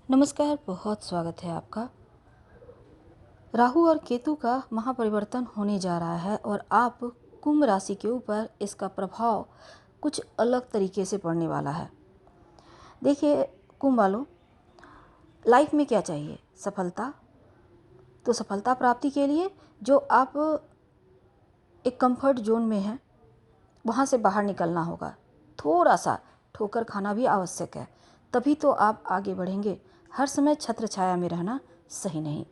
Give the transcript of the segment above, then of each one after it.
नमस्कार, बहुत स्वागत है आपका। राहु और केतु का महापरिवर्तन होने जा रहा है और आप कुंभ राशि के ऊपर इसका प्रभाव कुछ अलग तरीके से पड़ने वाला है। देखिए कुंभ वालों, लाइफ में क्या चाहिए? सफलता। तो सफलता प्राप्ति के लिए जो आप एक कंफर्ट जोन में हैं वहाँ से बाहर निकलना होगा। थोड़ा सा ठोकर खाना भी आवश्यक है, तभी तो आप आगे बढ़ेंगे। हर समय छत्र छाया में रहना सही नहीं।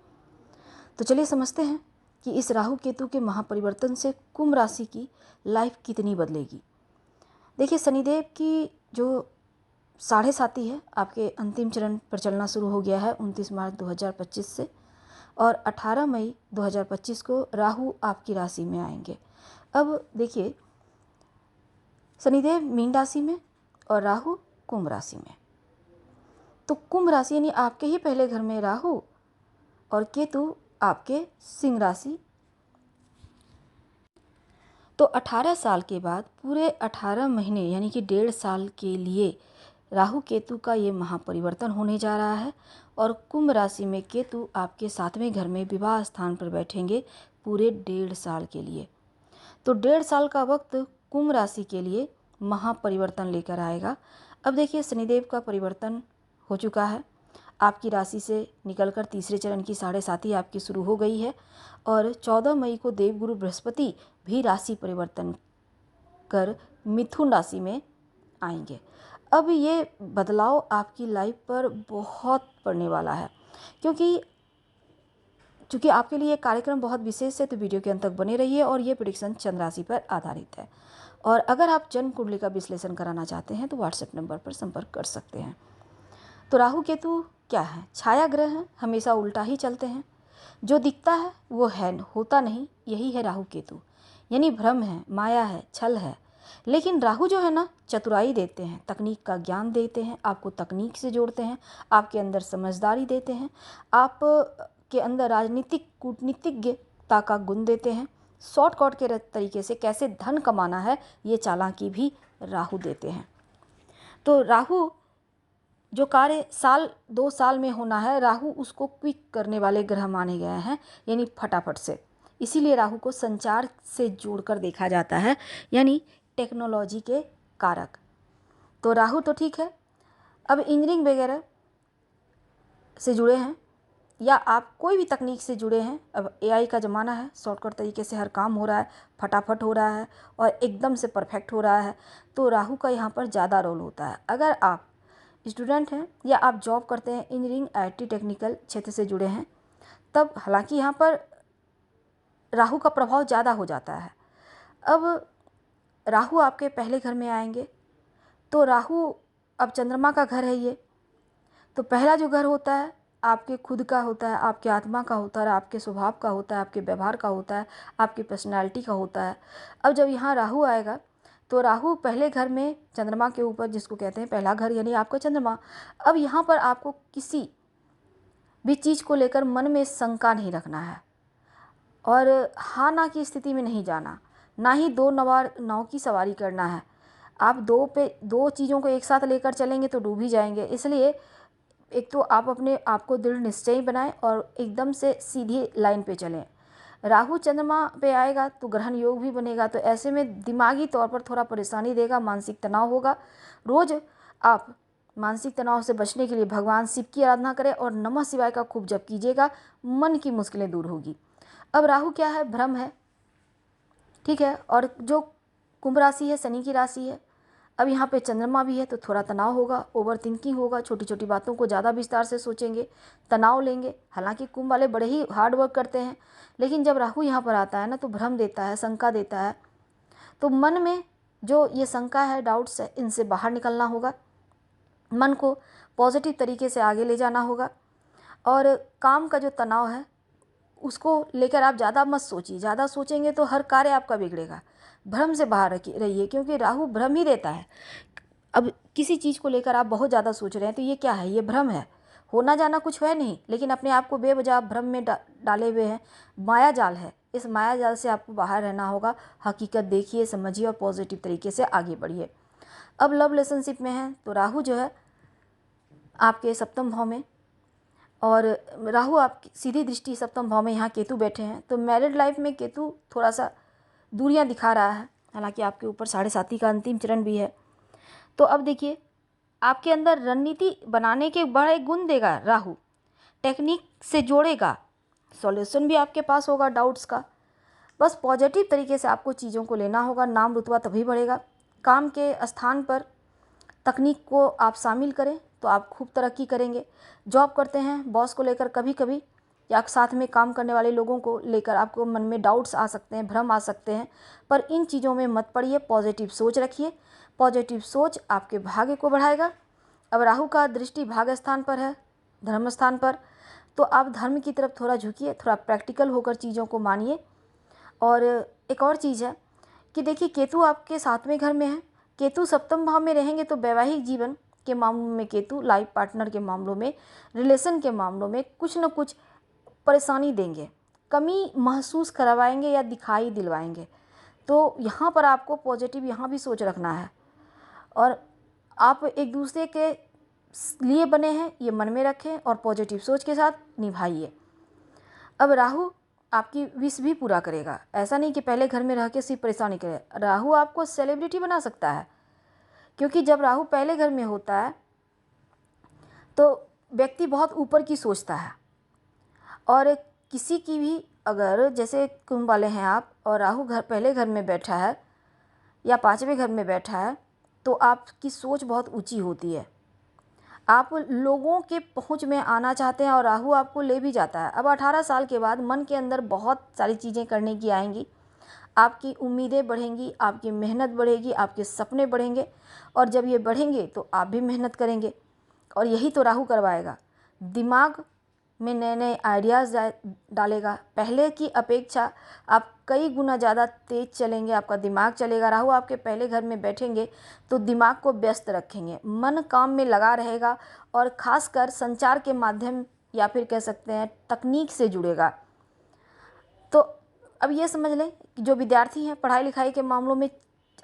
तो चलिए समझते हैं कि इस राहु केतु के महापरिवर्तन से कुंभ राशि की लाइफ कितनी बदलेगी। देखिए शनिदेव की जो साढ़े साती है आपके अंतिम चरण पर चलना शुरू हो गया है 29 मार्च 2025 से, और 18 मई 2025 को राहु आपकी राशि में आएंगे। अब देखिए शनिदेव मीन राशि में और राहु कुंभ राशि में। तो कुंभ राशि यानी आपके ही पहले घर में राहु और केतु आपके सिंह राशि। तो 18 साल के बाद पूरे 18 महीने यानी कि 1.5 साल के लिए राहु केतु का ये महापरिवर्तन होने जा रहा है और कुंभ राशि में केतु आपके 7वें घर में विवाह स्थान पर बैठेंगे पूरे 1.5 साल के लिए। तो 1.5 साल का वक्त कुंभ राशि के लिए महापरिवर्तन लेकर आएगा। अब देखिए शनिदेव का परिवर्तन हो चुका है, आपकी राशि से निकलकर तीसरे चरण की साढ़े साती आपकी शुरू हो गई है और 14 मई को देवगुरु बृहस्पति भी राशि परिवर्तन कर मिथुन राशि में आएंगे। अब ये बदलाव आपकी लाइफ पर बहुत पड़ने वाला है, चूँकि आपके लिए कार्यक्रम बहुत विशेष है, तो वीडियो के अंत तक बने रहिए। और ये प्रेडिक्शन चंद्र राशि पर आधारित है और अगर आप जन्म कुंडली का विश्लेषण कराना चाहते हैं तो व्हाट्सएप नंबर पर संपर्क कर सकते हैं। तो राहु केतु क्या है? छाया ग्रह हैं, हमेशा उल्टा ही चलते हैं। जो दिखता है वो है, होता नहीं। यही है राहु केतु, यानी भ्रम है, माया है, छल है। लेकिन राहु जो है ना, चतुराई देते हैं, तकनीक का ज्ञान देते हैं, आपको तकनीक से जोड़ते हैं, आपके अंदर समझदारी देते हैं, आप के अंदर राजनीतिक कूटनीतिज्ञता का गुण देते हैं। शॉर्टकट के तरीके से कैसे धन कमाना है ये चालाकी भी राहु देते हैं। तो राहु जो कार्य 1-2 साल में होना है, राहु उसको क्विक करने वाले ग्रह माने गए हैं, यानी फटाफट से। इसीलिए राहु को संचार से जोड़कर देखा जाता है, यानी टेक्नोलॉजी के कारक। तो राहु तो ठीक है। अब इंजीनियरिंग वगैरह से जुड़े हैं या आप कोई भी तकनीक से जुड़े हैं, अब एआई का ज़माना है, शॉर्टकट तरीके से हर काम हो रहा है, फटाफट हो रहा है और एकदम से परफेक्ट हो रहा है, तो राहु का यहाँ पर ज़्यादा रोल होता है। अगर आप स्टूडेंट हैं या आप जॉब करते हैं, इंजीनियरिंग आईटी टेक्निकल क्षेत्र से जुड़े हैं, तब हालांकि यहाँ पर राहु का प्रभाव ज़्यादा हो जाता है। अब राहु आपके पहले घर में आएंगे तो राहु अब चंद्रमा का घर है ये, तो पहला जो घर होता है आपके खुद का होता है, आपके आत्मा का होता है, आपके स्वभाव का होता है, आपके व्यवहार का होता है, आपकी पर्सनैलिटी का होता है। अब जब यहाँ राहु आएगा तो राहु पहले घर में चंद्रमा के ऊपर, जिसको कहते हैं पहला घर यानी आपका चंद्रमा। अब यहाँ पर आपको किसी भी चीज़ को लेकर मन में शंका नहीं रखना है और हाँ ना की स्थिति में नहीं जाना, ना ही दो नाव की सवारी करना है। आप दो चीज़ों को एक साथ लेकर चलेंगे तो डूब ही जाएंगे। इसलिए एक तो आप अपने आप को दृढ़ निश्चयी बनाएं और एकदम से सीधी लाइन पे चलें। राहु चंद्रमा पे आएगा तो ग्रहण योग भी बनेगा, तो ऐसे में दिमागी तौर पर थोड़ा परेशानी देगा, मानसिक तनाव होगा। रोज़ आप मानसिक तनाव से बचने के लिए भगवान शिव की आराधना करें और नमः शिवाय का खूब जप कीजिएगा, मन की मुश्किलें दूर होगी। अब राहु क्या है? भ्रम है, ठीक है। और जो कुंभ राशि है शनि की राशि है। अब यहाँ पे चंद्रमा भी है तो थोड़ा तनाव होगा, ओवर थिंकिंग होगा, छोटी छोटी बातों को ज़्यादा विस्तार से सोचेंगे, तनाव लेंगे। हालांकि कुंभ वाले बड़े ही हार्ड वर्क करते हैं, लेकिन जब राहु यहाँ पर आता है ना तो भ्रम देता है, शंका देता है। तो मन में जो ये शंका है, डाउट्स है, इनसे बाहर निकलना होगा, मन को पॉजिटिव तरीके से आगे ले जाना होगा। और काम का जो तनाव है उसको लेकर आप ज़्यादा मत सोचिए, ज़्यादा सोचेंगे तो हर कार्य आपका बिगड़ेगा। भ्रम से बाहर रहिए, क्योंकि राहु भ्रम ही देता है। अब किसी चीज़ को लेकर आप बहुत ज़्यादा सोच रहे हैं तो ये क्या है? ये भ्रम है। होना जाना कुछ है नहीं, लेकिन अपने आप को बेवजह भ्रम में डाले हुए हैं। माया जाल है, इस माया जाल से आपको बाहर रहना होगा। हकीकत देखिए, समझिए और पॉजिटिव तरीके से आगे बढ़िए। अब लव रिलेशनशिप में है तो राहु जो है आपके 7वें भाव में और राहु आपकी सीधी दृष्टि सप्तम भाव में यहाँ केतु बैठे हैं, तो मैरिड लाइफ में केतु थोड़ा सा दूरियां दिखा रहा है, हालांकि आपके ऊपर 7.5 का अंतिम चरण भी है। तो अब देखिए, आपके अंदर रणनीति बनाने के बड़े गुण देगा राहु, टेक्निक से जोड़ेगा, सॉल्यूशन भी आपके पास होगा डाउट्स का। बस पॉजिटिव तरीके से आपको चीज़ों को लेना होगा, नाम रुतबा तभी बढ़ेगा। काम के स्थान पर तकनीक को आप शामिल करें तो आप खूब तरक्की करेंगे। जॉब करते हैं, बॉस को लेकर कभी कभी या साथ में काम करने वाले लोगों को लेकर आपको मन में डाउट्स आ सकते हैं, भ्रम आ सकते हैं, पर इन चीज़ों में मत पड़िए, पॉजिटिव सोच रखिए। पॉजिटिव सोच आपके भाग्य को बढ़ाएगा। अब राहु का दृष्टि भाग्य स्थान पर है, धर्म स्थान पर, तो आप धर्म की तरफ थोड़ा झुकिए, थोड़ा प्रैक्टिकल होकर चीज़ों को मानिए। और एक और चीज़ है कि देखिए, केतु आपके 7वें घर में है। केतु सप्तम भाव में रहेंगे तो वैवाहिक जीवन के मामलों में केतु लाइफ पार्टनर के मामलों में, रिलेशन के मामलों में कुछ न कुछ परेशानी देंगे, कमी महसूस करवाएंगे या दिखाई दिलवाएंगे। तो यहाँ पर आपको पॉजिटिव यहाँ भी सोच रखना है, और आप एक दूसरे के लिए बने हैं ये मन में रखें और पॉजिटिव सोच के साथ निभाइए। अब राहु आपकी विश भी पूरा करेगा, ऐसा नहीं कि पहले घर में रह के सिर्फ परेशानी करे। राहु आपको सेलिब्रिटी बना सकता है, क्योंकि जब राहु पहले घर में होता है तो व्यक्ति बहुत ऊपर की सोचता है, और किसी की भी, अगर जैसे कुंभ वाले हैं आप और राहु घर पहले घर में बैठा है या 5वें घर में बैठा है, तो आपकी सोच बहुत ऊंची होती है। आप लोगों के पहुंच में आना चाहते हैं और राहु आपको ले भी जाता है। अब 18 साल के बाद मन के अंदर बहुत सारी चीज़ें करने की आएंगी, आपकी उम्मीदें बढ़ेंगी, आपकी मेहनत बढ़ेगी, आपके सपने बढ़ेंगे, और जब ये बढ़ेंगे तो आप भी मेहनत करेंगे, और यही तो राहु करवाएगा। दिमाग में नए नए आइडियाज़ डालेगा, पहले की अपेक्षा आप कई गुना ज़्यादा तेज चलेंगे, आपका दिमाग चलेगा। राहु आपके पहले घर में बैठेंगे तो दिमाग को व्यस्त रखेंगे, मन काम में लगा रहेगा, और ख़ासकर संचार के माध्यम या फिर कह सकते हैं तकनीक से जुड़ेगा। तो अब ये समझ लें कि जो विद्यार्थी हैं, पढ़ाई लिखाई के मामलों में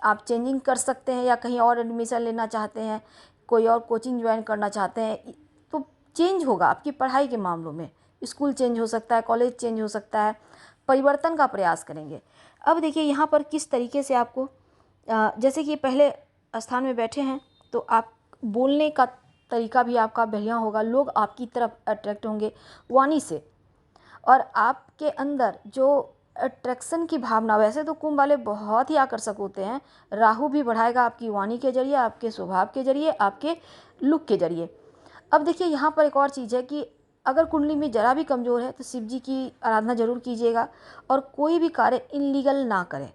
आप चेंजिंग कर सकते हैं, या कहीं और एडमिशन लेना चाहते हैं, कोई और कोचिंग ज्वाइन करना चाहते हैं, तो चेंज होगा आपकी पढ़ाई के मामलों में। स्कूल चेंज हो सकता है, कॉलेज चेंज हो सकता है, परिवर्तन का प्रयास करेंगे। अब देखिए यहाँ पर किस तरीके से आपको, जैसे कि पहले स्थान में बैठे हैं तो आप बोलने का तरीका भी आपका बढ़िया होगा, लोग आपकी तरफ अट्रैक्ट होंगे वाणी से, और आपके अंदर जो अट्रैक्शन की भावना, वैसे तो कुंभ वाले बहुत ही आकर्षक होते हैं, राहु भी बढ़ाएगा आपकी वाणी के जरिए, आपके स्वभाव के जरिए, आपके लुक के जरिए। अब देखिए यहाँ पर एक और चीज़ है कि अगर कुंडली में जरा भी कमज़ोर है तो शिव जी की आराधना जरूर कीजिएगा, और कोई भी कार्य इनलीगल ना करें,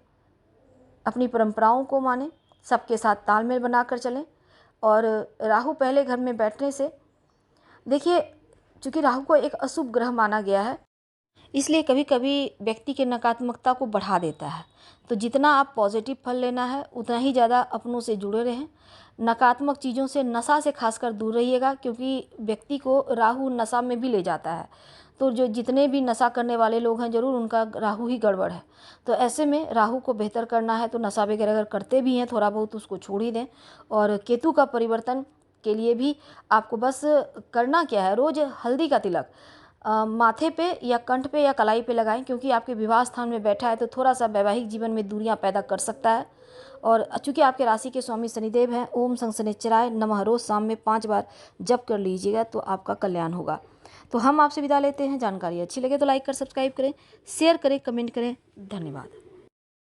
अपनी परंपराओं को मानें, सबके साथ तालमेल बनाकर चलें। और राहु पहले घर में बैठने से देखिए, चूँकि राहु को एक अशुभ ग्रह माना गया है, इसलिए कभी कभी व्यक्ति के नकारात्मकता को बढ़ा देता है। तो जितना आप पॉजिटिव फल लेना है उतना ही ज़्यादा अपनों से जुड़े रहें, नकारात्मक चीज़ों से, नशा से खासकर दूर रहिएगा, क्योंकि व्यक्ति को राहु नशा में भी ले जाता है। तो जो जितने भी नशा करने वाले लोग हैं, ज़रूर उनका राहु ही गड़बड़ है। तो ऐसे में राहु को बेहतर करना है तो नशा वगैरह अगर करते भी हैं थोड़ा बहुत, उसको छोड़ ही दें। और केतु का परिवर्तन के लिए भी आपको बस करना क्या है, रोज़ हल्दी का तिलक माथे पे या कंठ पे या कलाई पे लगाएं, क्योंकि आपके विवाह स्थान में बैठा है तो थोड़ा सा वैवाहिक जीवन में दूरियां पैदा कर सकता है। और चूंकि आपके राशि के स्वामी शनिदेव हैं, ओम शं शनिश्चराय नमः रोज शाम में 5 बार जप कर लीजिएगा तो आपका कल्याण होगा। तो हम आपसे विदा लेते हैं। जानकारी अच्छी लगे तो लाइक कर सब्सक्राइब करें, शेयर करें, कमेंट करें। धन्यवाद।